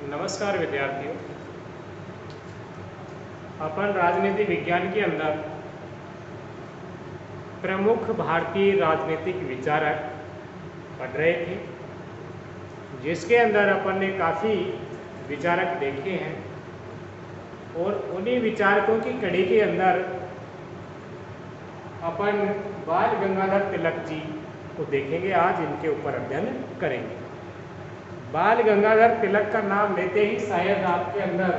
नमस्कार विद्यार्थियों। अपन राजनीति विज्ञान के अंदर प्रमुख भारतीय राजनीतिक विचारक पढ़ रहे थे, जिसके अंदर अपन ने काफ़ी विचारक देखे हैं और उन्हीं विचारकों की कड़ी के अंदर अपन बाल गंगाधर तिलक जी को देखेंगे। आज इनके ऊपर अध्ययन करेंगे। बाल गंगाधर तिलक का नाम लेते ही शायद आपके अंदर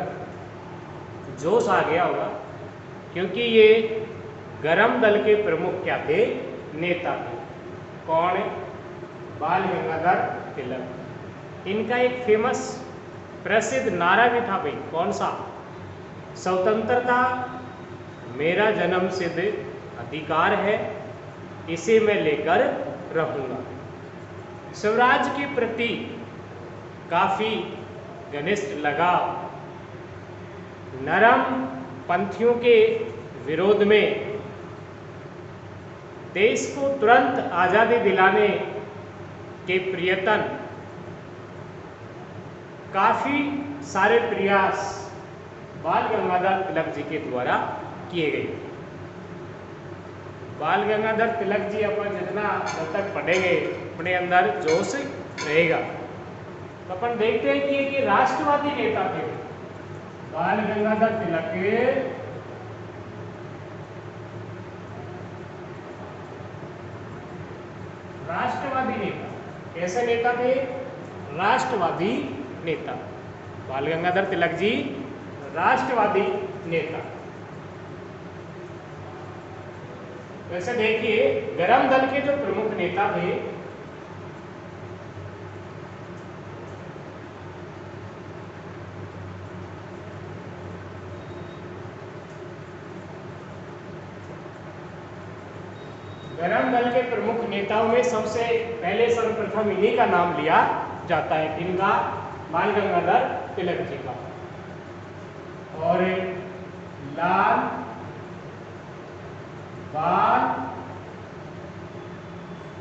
जोश आ गया होगा, क्योंकि ये गरम दल के प्रमुख क्या थे? नेता थे। कौन? बाल गंगाधर तिलक। इनका एक फेमस प्रसिद्ध नारा भी था भाई। कौन सा? स्वतंत्रता मेरा जन्म सिद्ध अधिकार है, इसे मैं लेकर रहूँगा। स्वराज के प्रति काफ़ी घनिष्ठ लगाव, नरम पंथियों के विरोध में देश को तुरंत आज़ादी दिलाने के प्रयत्न, काफ़ी सारे प्रयास बाल गंगाधर तिलक जी के द्वारा किए गए। बाल गंगाधर तिलक जी अपन जितना जब तक पढ़ेंगे अपने अंदर जोश रहेगा। तो अपन देखते हैं कि ये राष्ट्रवादी नेता थे। बाल गंगाधर तिलक राष्ट्रवादी नेता। कैसे नेता थे? राष्ट्रवादी नेता। बाल गंगाधर तिलक जी राष्ट्रवादी नेता। वैसे देखिए, गरम दल के जो प्रमुख नेता थे, गरम दल के प्रमुख नेताओं में सबसे पहले सर्वप्रथम इन्हीं का नाम लिया जाता है। इनका? बाल गंगाधर तिलक जी का। और लाल, बाल,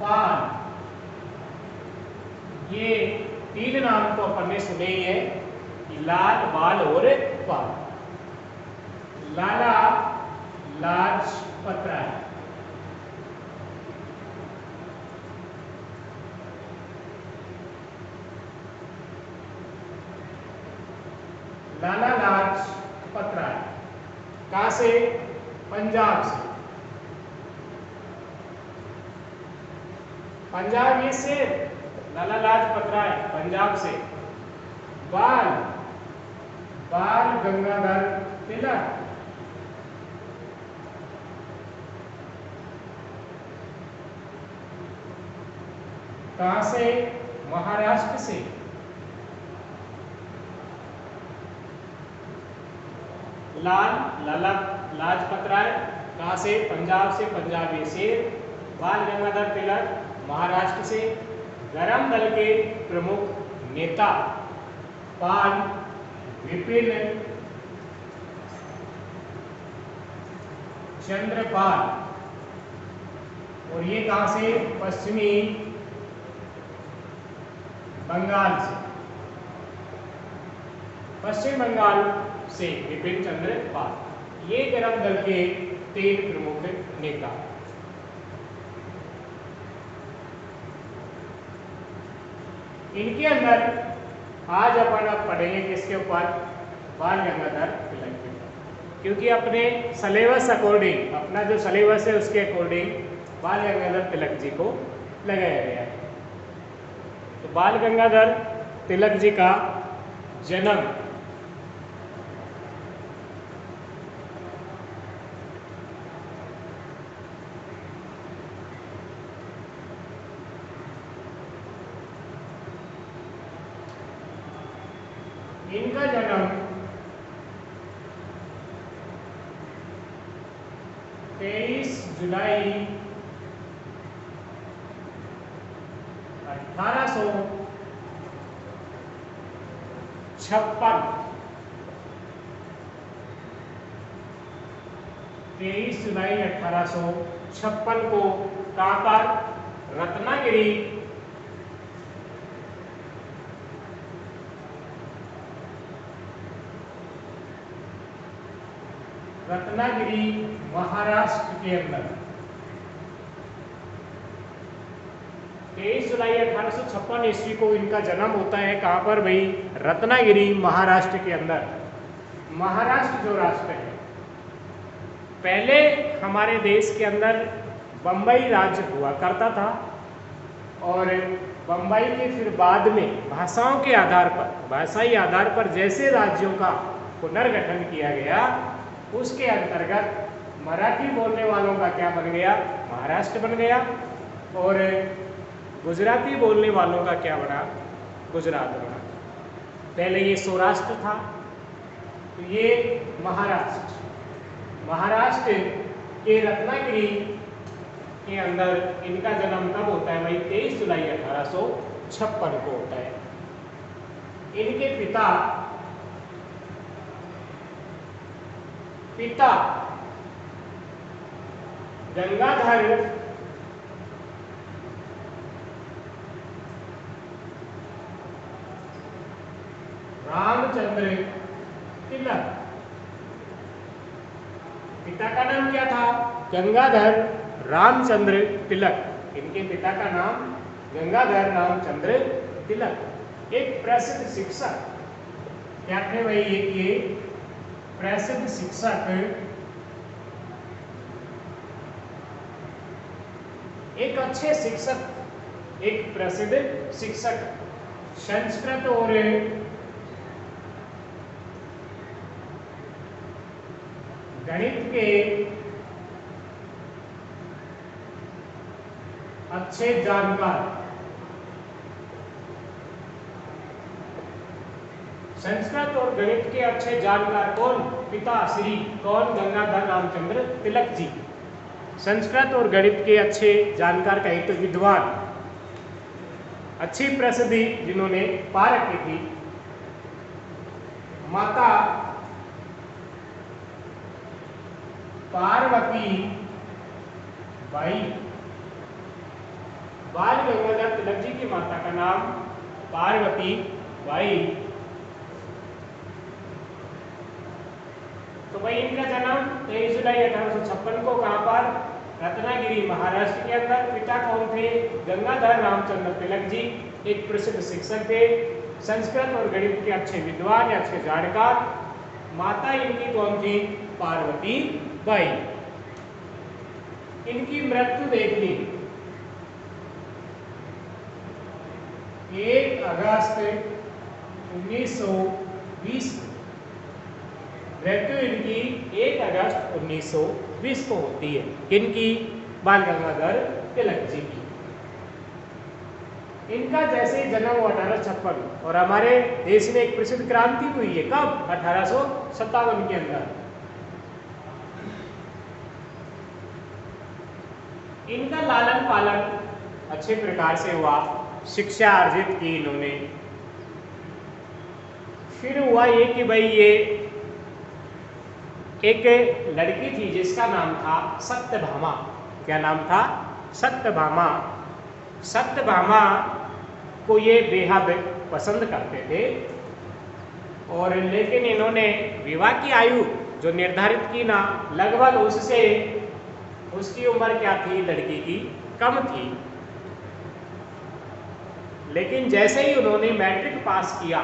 पाल, ये तीन नाम तो अपन ने सुने ही है कि लाल, बाल और पाल। लाला लाजपत राय, लाला लाजपत राय कहाँ से? पंजाब से। पंजाब ये से लाला लाजपत राय पंजाब से। बाल, बाल गंगाधर तिलक कहाँ से? महाराष्ट्र से। लाल, लाला लाजपत राय कहाँ से? पंजाब से, पंजाबी से। बाल गंगाधर तिलक महाराष्ट्र से। गरम दल के प्रमुख नेता पाल विपिन चंद्र पाल, और ये कहाँ से? पश्चिमी बंगाल से। पश्चिम बंगाल से विपिन चंद्र पाल। ये गरम दल के तीन प्रमुख नेता। इनके अंदर आज अपन अब पढ़ेंगे किसके ऊपर? बाल गंगाधर तिलक के ऊपर, क्योंकि अपने सिलेबस अकॉर्डिंग, अपना जो सिलेबस है उसके अकॉर्डिंग बाल गंगाधर तिलक जी को लगाया गया है। तो बाल गंगाधर तिलक जी का जन्म इनका जन्म 23 जुलाई 1856, 23 जुलाई 1856 को कहाँ पर? रत्नागिरी रत्नागिरी महाराष्ट्र के अंदर 23 जुलाई 1856 ईस्वी को इनका जन्म होता है। कहाँ पर भाई? रत्नागिरी महाराष्ट्र के अंदर। महाराष्ट्र जो राष्ट्र है, पहले हमारे देश के अंदर बम्बई राज्य हुआ करता था और बम्बई के फिर बाद में भाषाओं के आधार पर, भाषाई आधार पर जैसे राज्यों का पुनर्गठन किया गया, उसके अंतर्गत मराठी बोलने वालों का क्या बन गया? महाराष्ट्र बन गया। और गुजराती बोलने वालों का क्या बना? गुजरात बना। पहले ये सौराष्ट्र था, तो ये महाराष्ट्र। महाराष्ट्र के रत्नागिरी के अंदर इनका जन्म कब होता है भाई? 23 जुलाई 1856 को होता है। इनके पिता गंगाधर रामचंद्र तिलक। पिता का नाम क्या था? गंगाधर रामचंद्र तिलक। इनके पिता का नाम गंगाधर रामचंद्र तिलक। एक प्रसिद्ध शिक्षक क्या थे भाई? ये प्रसिद्ध शिक्षक, एक अच्छे शिक्षक, एक प्रसिद्ध शिक्षक, संस्कृत और गणित के अच्छे जानकार। संस्कृत और गणित के अच्छे जानकार कौन? पिता श्री कौन? गंगाधर रामचंद्र तिलक जी। संस्कृत और गणित के अच्छे जानकार कहे तो विद्वान, अच्छी प्रसिद्धि जिन्होंने पा रखी थी। माता पार्वती बाई। बाल गंगाधर तिलक जी की माता का नाम पार्वती बाई। तो भाई इनका जन्म 23 जुलाई 1856 को कहाँ पर? रत्नागिरी महाराष्ट्र के अंदर। पिता कौन थे? गंगाधर रामचंद्र तिलक जी, एक प्रसिद्ध शिक्षक थे, संस्कृत और गणित के अच्छे विद्वान या अच्छे जानकार। माता इनकी कौन थी? पार्वती बाई। इनकी मृत्यु देख ली 1 अगस्त 1920। मृत्यु इनकी 1 अगस्त 1920 को होती है। किनकी? बाल गंगाधर तिलक जी की। इनका जैसे जन्म हुआ 1856 और हमारे देश में एक प्रसिद्ध क्रांति हुई है। कब? 1857 के अंदर। इनका लालन पालन अच्छे प्रकार से हुआ, शिक्षा अर्जित की इन्होंने। फिर हुआ ये कि भाई ये एक लड़की थी जिसका नाम था सत्यभामा। क्या नाम था? सत्यभामा। सत्यभामा को ये बेहद पसंद करते थे और लेकिन इन्होंने विवाह की आयु जो निर्धारित की ना, लगभग उससे उसकी उम्र क्या थी? लड़की की कम थी। लेकिन जैसे ही उन्होंने मैट्रिक पास किया,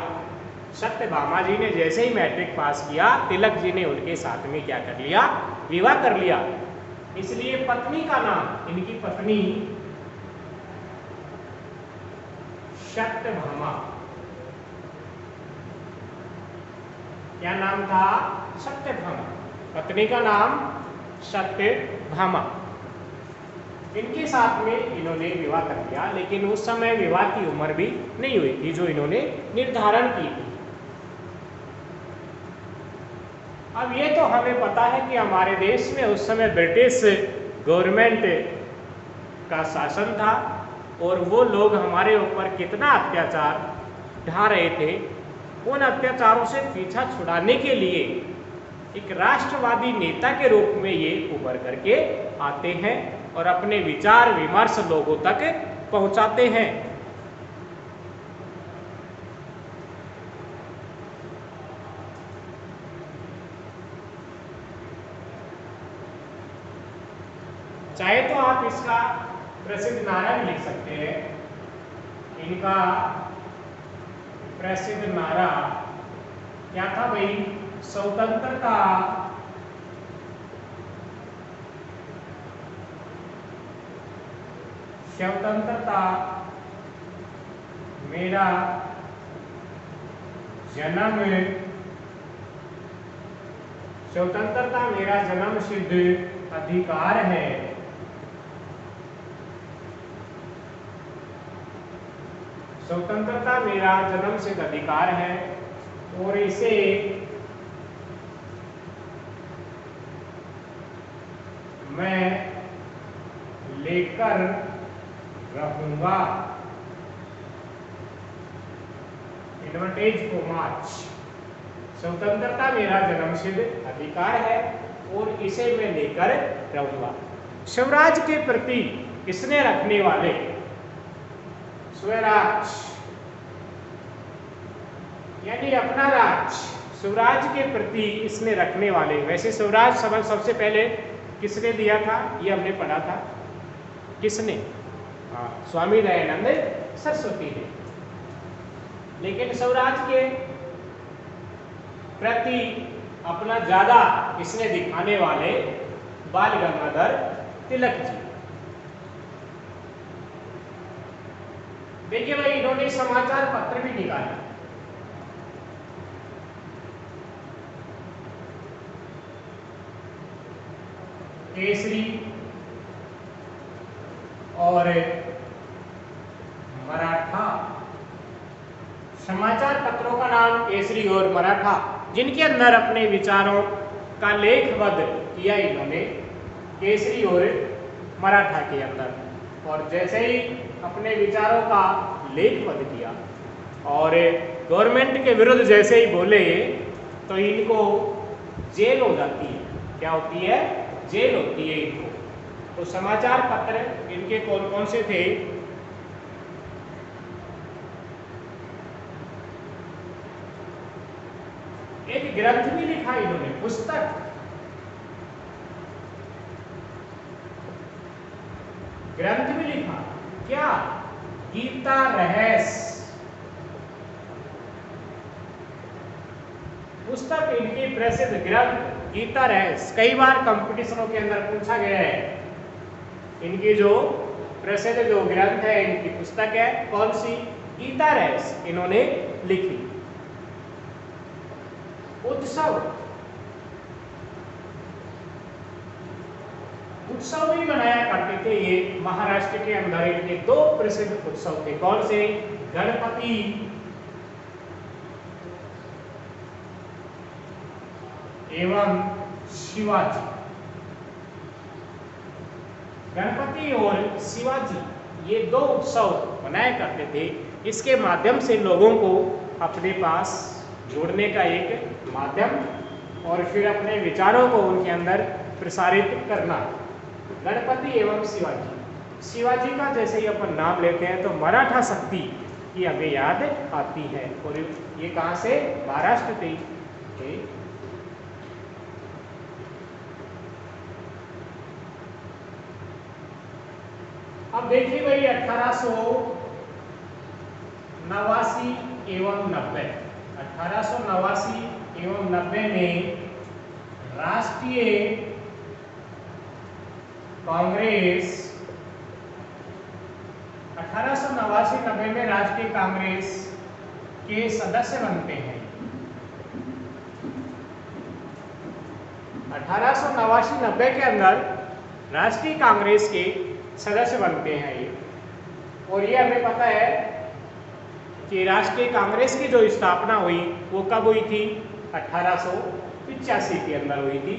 सत्यभामा जी ने जैसे ही मैट्रिक पास किया, तिलक जी ने उनके साथ में क्या कर लिया? विवाह कर लिया। इसलिए पत्नी का नाम, इनकी पत्नी सत्यभामा, क्या नाम था? सत्यभामा। पत्नी का नाम सत्यभामा। इनके साथ में इन्होंने विवाह कर लिया, लेकिन उस समय विवाह की उम्र भी नहीं हुई थी जो इन्होंने निर्धारण की थी। अब ये तो हमें पता है कि हमारे देश में उस समय ब्रिटिश गवर्नमेंट का शासन था और वो लोग हमारे ऊपर कितना अत्याचार ढा रहे थे। उन अत्याचारों से पीछा छुड़ाने के लिए एक राष्ट्रवादी नेता के रूप में ये उभर करके आते हैं और अपने विचार विमर्श लोगों तक पहुंचाते हैं। चाहे तो आप इसका प्रसिद्ध नारा भी लिख सकते हैं। इनका प्रसिद्ध नारा क्या था भाई? स्वतंत्रता स्वतंत्रता मेरा जन्म, स्वतंत्रता मेरा जन्म सिद्ध अधिकार है। स्वतंत्रता मेरा जन्म सिद्ध अधिकार है और इसे मैं लेकर रहूंगा। एडवांटेज को मार्च। स्वतंत्रता मेरा जन्मसिद्ध अधिकार है और इसे मैं लेकर रहूंगा। स्वराज के प्रति इसने रखने वाले, स्वराज यानी अपना राज, स्वराज के प्रति इसने रखने वाले। वैसे स्वराज शब्द सबसे पहले किसने दिया था? ये हमने पढ़ा था। किसने? स्वामी दयानंद सरस्वती ने। लेकिन स्वराज के प्रति अपना ज्यादा इसने दिखाने वाले बाल गंगाधर तिलक जी। देखिए भाई, इन्होंने समाचार पत्र भी निकाला। केसरी और मराठा, समाचार पत्रों का नाम केसरी और मराठा, जिनके अंदर अपने विचारों का लेखबद्ध किया इन्होंने केसरी और मराठा के अंदर। और जैसे ही अपने विचारों का लेखबद्ध किया और गवर्नमेंट के विरुद्ध जैसे ही बोले तो इनको जेल हो जाती है। क्या होती है? जेल होती है इनको। तो समाचार पत्र इनके कौन कौन से थे? एक ग्रंथ भी लिखा इन्होंने, पुस्तक, ग्रंथ भी लिखा। क्या? गीता रहस्य पुस्तक इनकी प्रसिद्ध ग्रंथ गीता रहस्य। कई बार कंपटीशनों के अंदर पूछा गया है। इनकी जो प्रसिद्ध जो ग्रंथ है, इनकी पुस्तक है कौन सी? गीता रहस्य इन्होंने लिखी। उत्सव भी मनाया करते थे ये। महाराष्ट्र के अंदर इनके दो प्रसिद्ध उत्सव थे। कौन से? गणपति एवं शिवाजी। गणपति और शिवाजी ये दो उत्सव मनाया करते थे। इसके माध्यम से लोगों को अपने पास जोड़ने का एक माध्यम और फिर अपने विचारों को उनके अंदर प्रसारित करना। गणपति एवं शिवाजी। शिवाजी का जैसे ही अपन नाम लेते हैं तो मराठा शक्ति की हमें याद आती है। और ये कहाँ से? महाराष्ट्र थे। अब देखिए भाई, 1889 एवं 90, 1889 एवं 90 में राष्ट्रीय कांग्रेस, 1889-90 में राष्ट्रीय कांग्रेस के सदस्य बनते हैं। 1889-90 के अंदर राष्ट्रीय कांग्रेस के सदस्य बनते हैं ये। और ये हमें पता है कि राष्ट्रीय कांग्रेस की जो स्थापना हुई वो कब हुई थी? 1885 के अंदर हुई थी।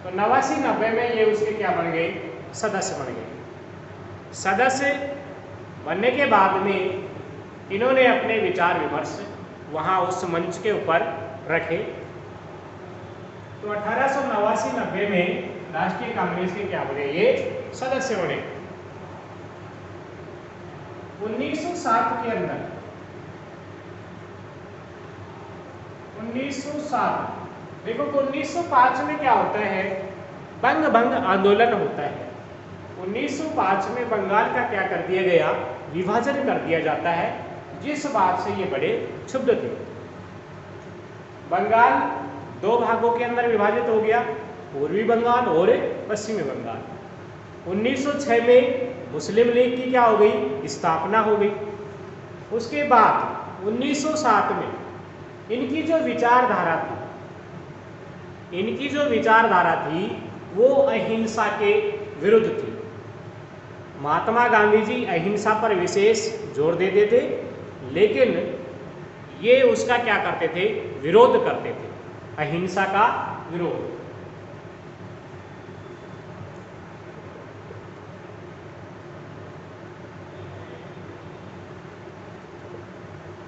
तो 89-90 में ये उसके क्या बन गए? सदस्य बन गए। सदस्य बनने के बाद में इन्होंने अपने विचार विमर्श वहाँ उस मंच के ऊपर रखे। तो 1889-90 में राष्ट्रीय कांग्रेस के क्या बने? ये सदस्य बने। 1907 के अंदर 1907 देखो, 1905 में क्या होता है? बंग भंग आंदोलन होता है। 1905 में बंगाल का क्या कर दिया गया, विभाजन कर दिया जाता है, जिस बात से ये बड़े क्षुब्ध थे। बंगाल दो भागों के अंदर विभाजित हो गया, पूर्वी बंगाल और पश्चिमी बंगाल। 1906 में मुस्लिम लीग की क्या हो गई, स्थापना हो गई। उसके बाद 1907 में इनकी जो विचारधारा थी वो अहिंसा के विरुद्ध थी। महात्मा गांधी जी अहिंसा पर विशेष जोर देते थे, लेकिन ये उसका क्या करते थे, विरोध करते थे, अहिंसा का विरोध।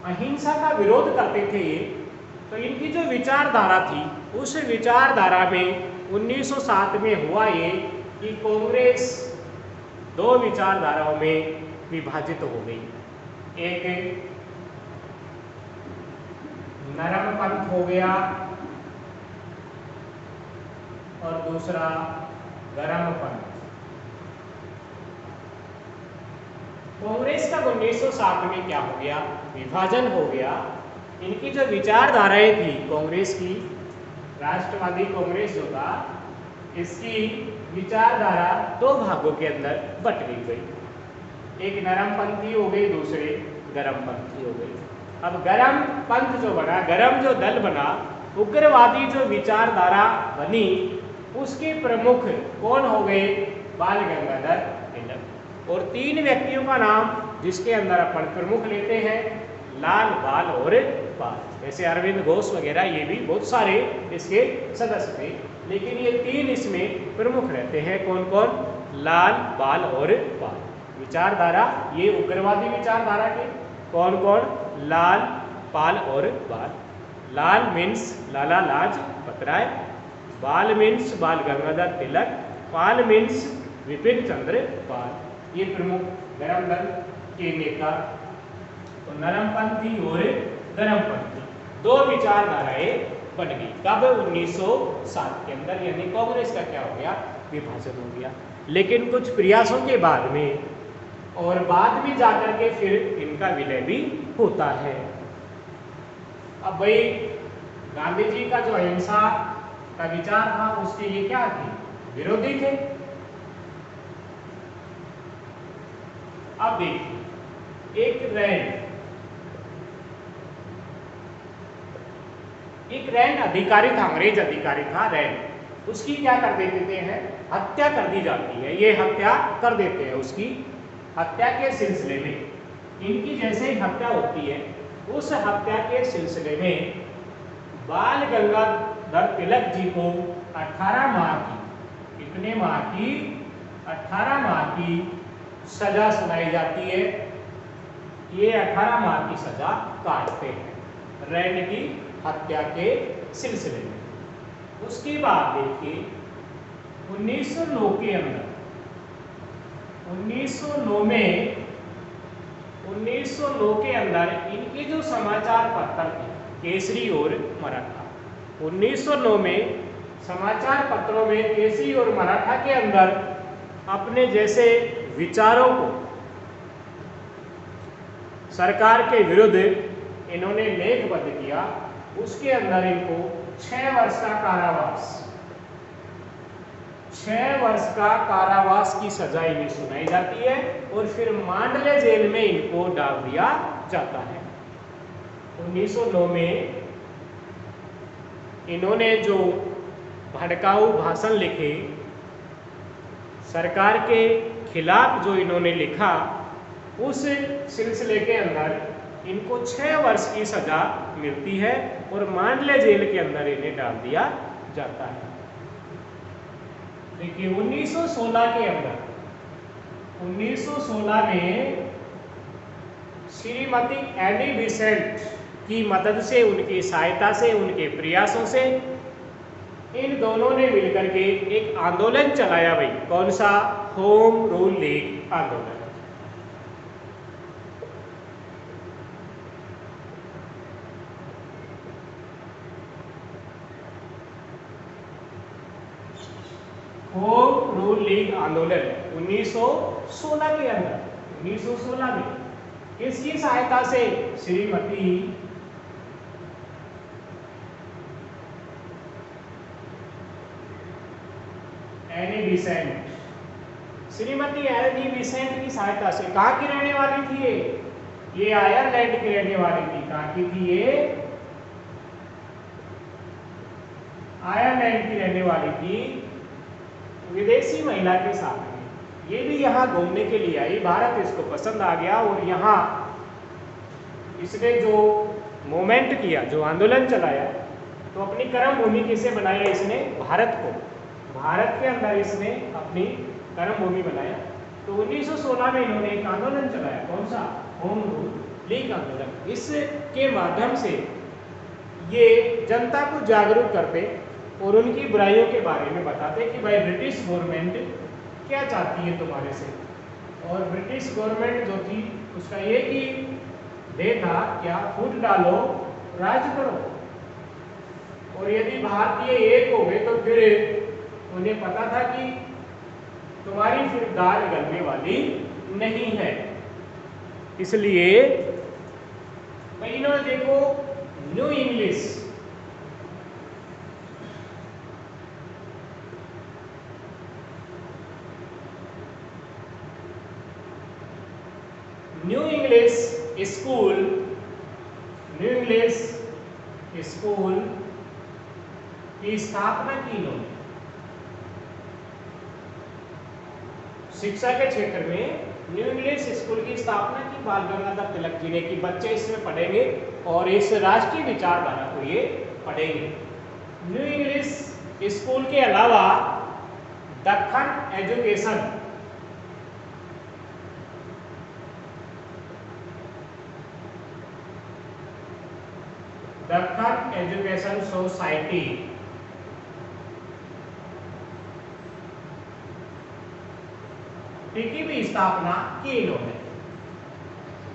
अहिंसा का विरोध करते थे ये। तो इनकी जो विचारधारा थी, उस विचारधारा में 1907 में हुआ ये कि कांग्रेस दो विचारधाराओं में विभाजित हो गई। एक नरम पंथ हो गया और दूसरा गरम पंथ। कांग्रेस का 1907 में क्या हो गया, विभाजन हो गया। इनकी जो विचारधाराएं थी कांग्रेस की, राष्ट्रवादी कांग्रेस जो था, इसकी विचारधारा दो भागों के अंदर बट गई। एक नरम पंथी हो गई, दूसरे गरम पंथी हो गई। अब गरम पंथ जो बना, गरम जो दल बना, उग्रवादी जो विचारधारा बनी, उसके प्रमुख कौन हो गए, बाल गंगाधर तिलक। और तीन व्यक्तियों का नाम जिसके अंदर अपन प्रमुख लेते हैं, लाल, बाल और पाल। जैसे अरविंद घोष वगैरह, ये भी बहुत सारे इसके सदस्य थे, लेकिन ये तीन इसमें प्रमुख रहते हैं। कौन कौन, लाल, बाल और पाल। विचारधारा ये उग्रवादी विचारधारा के कौन कौन, लाल, पाल और बाल। लाल मीन्स लाला लाजपत राय, बाल मीन्स बाल गंगाधर तिलक, पाल मीन्स विपिन चंद्र पाल। ये प्रमुख गरम दल के नेता। तो नरमपंथी और गरमपंथी दो विचारधाराएं बन गई। कब, 1907 के अंदर, यानी कांग्रेस का क्या हो गया, विभाजन हो गया। लेकिन कुछ प्रयासों के बाद में और बाद में जाकर के फिर इनका विलय भी होता है। अब भाई गांधी जी का जो अहिंसा का विचार था, उसके ये क्या थे, विरोधी थे। अब देखिए, एक रैन अधिकारी था, अंग्रेज अधिकारी था रैन, उसकी क्या कर देते हैं, हत्या कर दी जाती है। ये हत्या कर देते हैं। उसकी हत्या के सिलसिले में, इनकी जैसे ही हत्या होती है, उस हत्या के सिलसिले में बाल गंगाधर तिलक जी को 18 माह की, कितने माह की, 18 माह की सजा सुनाई जाती है। ये 18 माह की सजा काटते हैं रैन की हत्या के सिलसिले में। उसके बाद देखिए 1909 के अंदर, 1909 के अंदर इनके जो समाचार पत्र थे, केसरी और मराठा, 1909 में समाचार पत्रों में केसरी और मराठा के अंदर अपने जैसे विचारों को सरकार के विरुद्ध इन्होंने लेखबद्ध किया। उसके अंदर इनको 6 वर्ष का कारावास, 6 वर्ष का कारावास की सजा इन्हें सुनाई जाती है और फिर मांडले जेल में इनको डाल दिया जाता है। 1909 में इन्होंने जो भड़काऊ भाषण लिखे, सरकार के खिलाफ जो इन्होंने लिखा, उस सिलसिले के अंदर इनको 6 वर्ष की सजा मिलती है और मांडले जेल के अंदर इन्हें डाल दिया जाता है। देखिए 1916 के अंदर, 1916 में श्रीमती एनी बिसेंट की मदद से, उनकी सहायता से, उनके प्रयासों से इन दोनों ने मिलकर के एक आंदोलन चलाया। भाई कौन सा, होम रूल लीग आंदोलन। होम रूल लीग आंदोलन 1916 के अंदर, 1916 में किसकी सहायता से? Shrimati Annie Besant, Shrimati Annie Besant की सहायता से। कहाँ की रहने वाली थी ये आयरलैंड की रहने वाली थी। कहाँ की थी ये? आयरलैंड की रहने वाली थी। विदेशी महिला के साथ में ये भी यहाँ घूमने के लिए आई। भारत इसको पसंद आ गया और यहाँ इसने जो मूवमेंट किया, जो आंदोलन चलाया, तो अपनी कर्म भूमि किसे बनाया इसने? भारत को। भारत के अंदर इसने अपनी कर्म भूमि बनाया। तो 1916 में इन्होंने एक आंदोलन चलाया। कौन सा? होम रूल लीग आंदोलन। इसके माध्यम से ये जनता को जागरूक करते और उनकी बुराइयों के बारे में बताते कि भाई ब्रिटिश गवर्नमेंट क्या चाहती है तुम्हारे से। और ब्रिटिश गवर्नमेंट जो थी उसका एक ही ध्येय था, क्या? फूट डालो, राज करो। और यदि भारतीय एक हो गए तो फिर उन्हें पता था कि तुम्हारी फिर दाल गलने वाली नहीं है। इसलिए इन्होंने देखो new English, new English school, new English school की स्थापना की इन्होंने। शिक्षा के क्षेत्र में न्यू इंग्लिश स्कूल की स्थापना की बाल गंगाधर तिलक जी ने की। बच्चे इसमें पढ़ेंगे और इस राष्ट्रीय विचारधारा को ये पढ़ेंगे। न्यू इंग्लिश स्कूल के अलावा Deccan education, Deccan education society, की भी स्थापना की इन्होंने।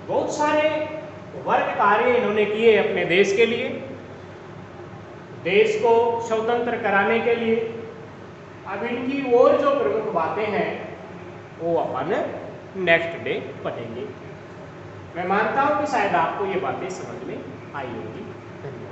बहुत सारे वर्ग कार्य इन्होंने किए अपने देश के लिए, देश को स्वतंत्र कराने के लिए। अब इनकी और जो प्रमुख बातें हैं वो अपन नेक्स्ट डे पढ़ेंगे। मैं मानता हूं कि शायद आपको ये बातें समझ में आई होगी। धन्यवाद।